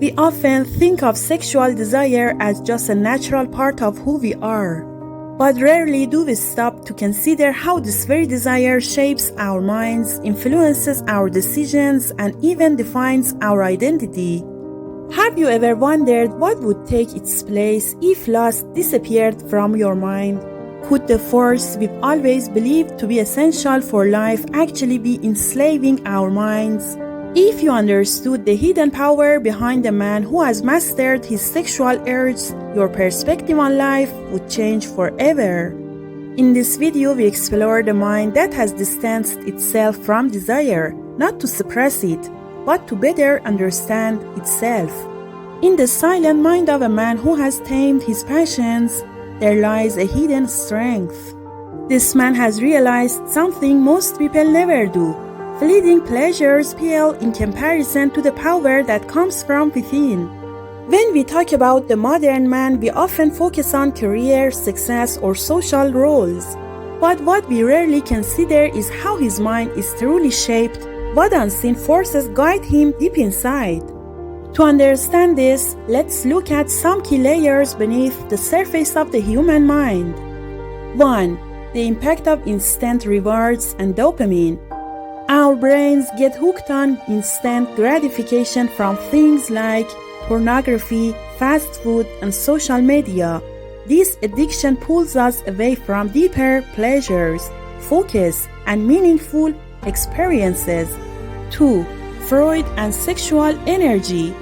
We often think of sexual desire as just a natural part of who we are, but rarely do we stop to consider how this very desire shapes our minds, influences our decisions, and even defines our identity. Have you ever wondered what would take its place if lust disappeared from your mind? Could the force we've always believed to be essential for life actually be enslaving our minds? If you understood the hidden power behind a man who has mastered his sexual urges, your perspective on life would change forever. In this video, we explore the mind that has distanced itself from desire, not to suppress it, but to better understand itself. In the silent mind of a man who has tamed his passions, there lies a hidden strength. This man has realized something most people never do. Fleeting pleasures pale in comparison to the power that comes from within. When we talk about the modern man, we often focus on career, success, or social roles. But what we rarely consider is how his mind is truly shaped, what unseen forces guide him deep inside. To understand this, let's look at some key layers beneath the surface of the human mind. 1. The impact of instant rewards and dopamine. Our brains get hooked on instant gratification from things like pornography, fast food, and social media. This addiction pulls us away from deeper pleasures, focus, and meaningful experiences. 2. Freud and sexual energy.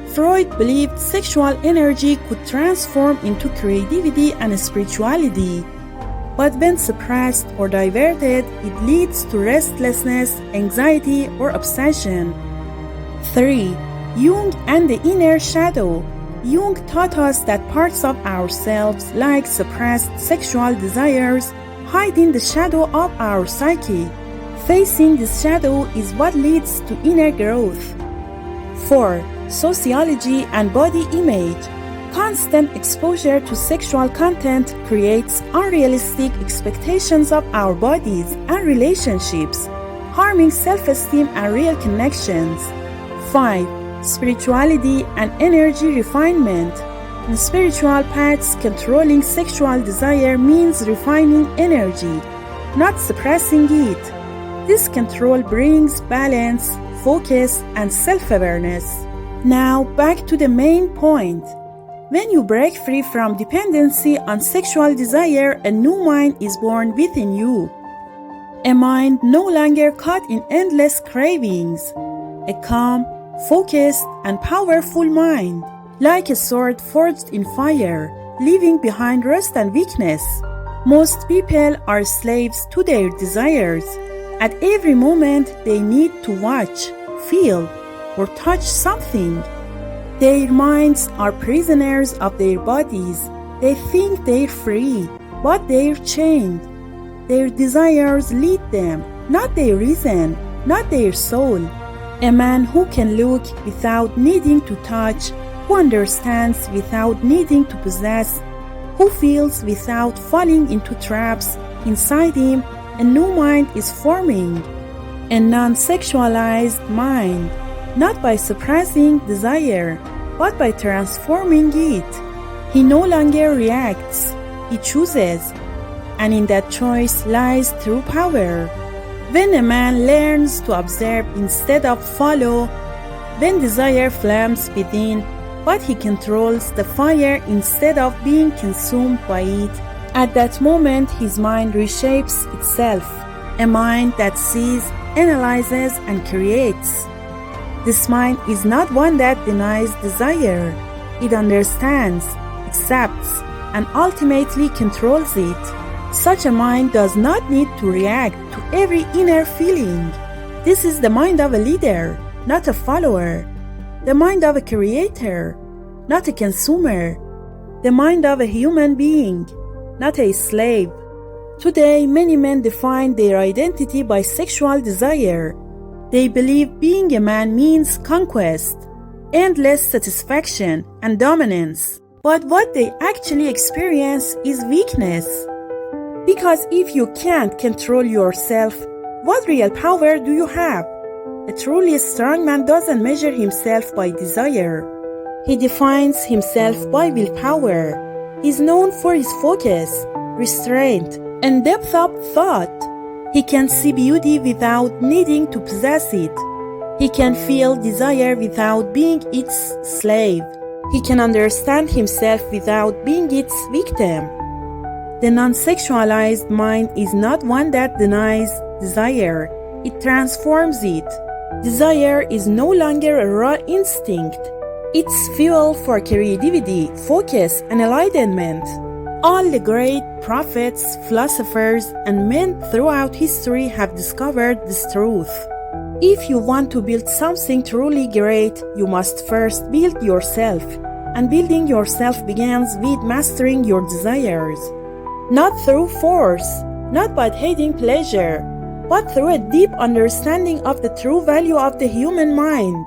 Freud believed sexual energy could transform into creativity and spirituality. But when suppressed or diverted, it leads to restlessness, anxiety, or obsession. 3. Jung and the inner shadow. Jung taught us that parts of ourselves, like suppressed sexual desires, hide in the shadow of our psyche. Facing this shadow is what leads to inner growth. 4. Sociology and body image. Constant exposure to sexual content creates unrealistic expectations of our bodies and relationships, harming self-esteem and real connections. 5. Spirituality and energy refinement. In spiritual paths, controlling sexual desire means refining energy, not suppressing it. This control brings balance, focus, and self-awareness. Now, back to the main point. When you break free from dependency on sexual desire, a new mind is born within you. A mind no longer caught in endless cravings. A calm, focused, and powerful mind, like a sword forged in fire, leaving behind rust and weakness. Most people are slaves to their desires. At every moment, they need to watch, feel, or touch something. Their minds are prisoners of their bodies. They think they're free, but they're chained. Their desires lead them, not their reason, not their soul. A man who can look without needing to touch, who understands without needing to possess, who feels without falling into traps inside him, a new mind is forming. A non-sexualized mind, not by suppressing desire, but by transforming it. He no longer reacts, he chooses, and in that choice lies true power. When a man learns to observe instead of follow, when desire flames within, but he controls the fire instead of being consumed by it, at that moment his mind reshapes itself, a mind that sees, analyzes, and creates. This mind is not one that denies desire. It understands, accepts, and ultimately controls it. Such a mind does not need to react to every inner feeling. This is the mind of a leader, not a follower. The mind of a creator, not a consumer. The mind of a human being, not a slave. Today, many men define their identity by sexual desire. They believe being a man means conquest, endless satisfaction, and dominance. But what they actually experience is weakness. Because if you can't control yourself, what real power do you have? A truly strong man doesn't measure himself by desire. He defines himself by willpower. He is known for his focus, restraint, and depth of thought. He can see beauty without needing to possess it. He can feel desire without being its slave. He can understand himself without being its victim. The non-sexualized mind is not one that denies desire. It transforms it. Desire is no longer a raw instinct. It's fuel for creativity, focus, and enlightenment. All the great prophets, philosophers, and men throughout history have discovered this truth. If you want to build something truly great, you must first build yourself. And building yourself begins with mastering your desires. Not through force, not by hating pleasure, but through a deep understanding of the true value of the human mind.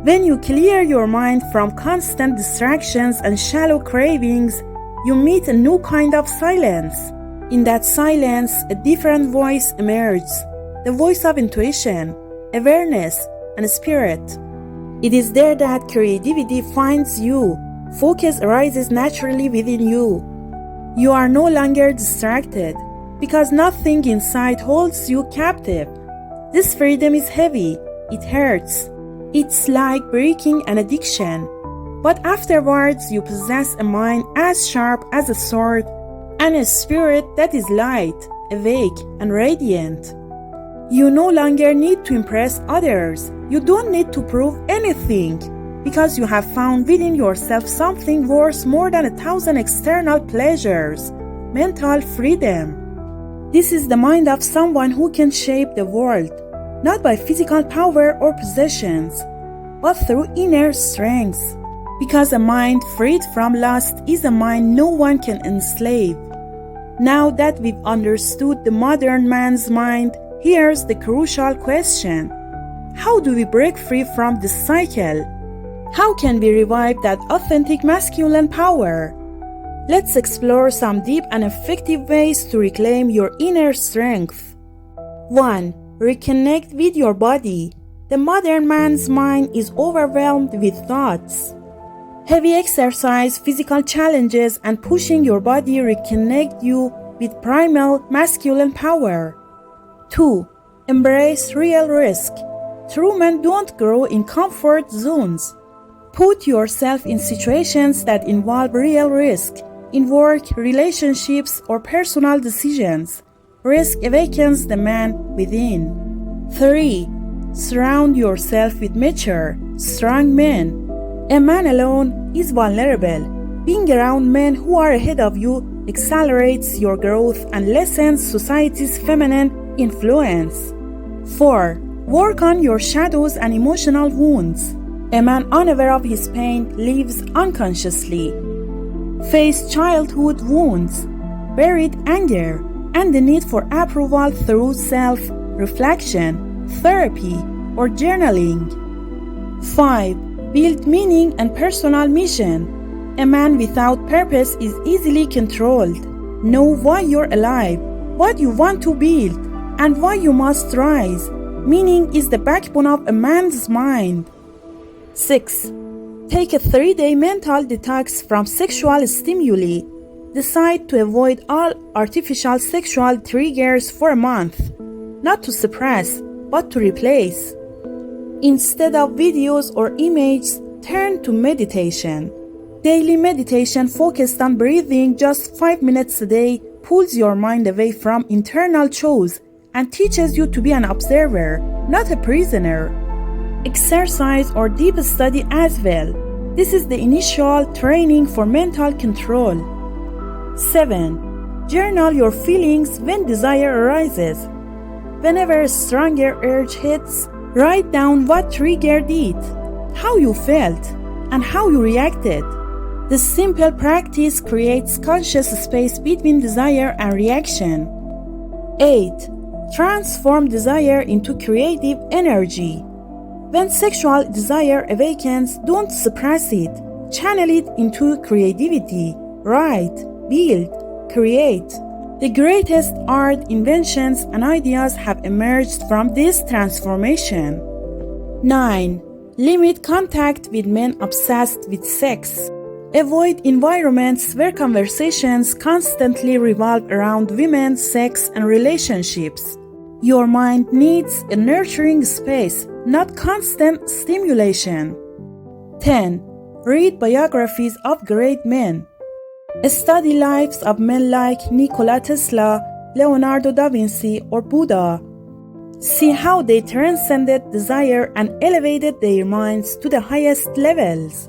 When you clear your mind from constant distractions and shallow cravings, you meet a new kind of silence. In that silence, a different voice emerges, the voice of intuition, awareness, and spirit. It is there that creativity finds you. Focus arises naturally within you. You are no longer distracted, because nothing inside holds you captive. This freedom is heavy. It hurts. It's like breaking an addiction. But afterwards, you possess a mind as sharp as a sword and a spirit that is light, awake, and radiant. You no longer need to impress others. You don't need to prove anything, because you have found within yourself something worth more than 1,000 external pleasures, mental freedom. This is the mind of someone who can shape the world, not by physical power or possessions, but through inner strength. Because a mind freed from lust is a mind no one can enslave. Now that we've understood the modern man's mind, here's the crucial question. How do we break free from this cycle? How can we revive that authentic masculine power? Let's explore some deep and effective ways to reclaim your inner strength. 1. Reconnect with your body. The modern man's mind is overwhelmed with thoughts. Heavy exercise, physical challenges, and pushing your body reconnect you with primal masculine power. 2. Embrace real risk. True men don't grow in comfort zones. Put yourself in situations that involve real risk, in work, relationships, or personal decisions. Risk awakens the man within. 3. Surround yourself with mature, strong men. A man alone is vulnerable. Being around men who are ahead of you accelerates your growth and lessens society's feminine influence. 4. Work on your shadows and emotional wounds. A man unaware of his pain lives unconsciously. Face childhood wounds, buried anger, and the need for approval through self-reflection, therapy, or journaling. 5. Build meaning and personal mission. A man without purpose is easily controlled. Know why you're alive, what you want to build, and why you must rise. Meaning is the backbone of a man's mind. 6. Take a 3-day mental detox from sexual stimuli. Decide to avoid all artificial sexual triggers for a month. Not to suppress, but to replace. Instead of videos or images, turn to meditation. Daily meditation focused on breathing just 5 minutes a day pulls your mind away from internal chores and teaches you to be an observer, not a prisoner. Exercise or deep study as well. This is the initial training for mental control. 7. Journal your feelings when desire arises. Whenever a stronger urge hits, write down what triggered it, how you felt, and how you reacted. This simple practice creates conscious space between desire and reaction. 8. Transform desire into creative energy. When sexual desire awakens, don't suppress it. Channel it into creativity. Write, build, create. The greatest art, inventions, and ideas have emerged from this transformation. 9. Limit contact with men obsessed with sex. Avoid environments where conversations constantly revolve around women, sex, and relationships. Your mind needs a nurturing space, not constant stimulation. 10. Read biographies of great men. Study lives of men like Nikola Tesla, Leonardo da Vinci, or Buddha. See how they transcended desire and elevated their minds to the highest levels.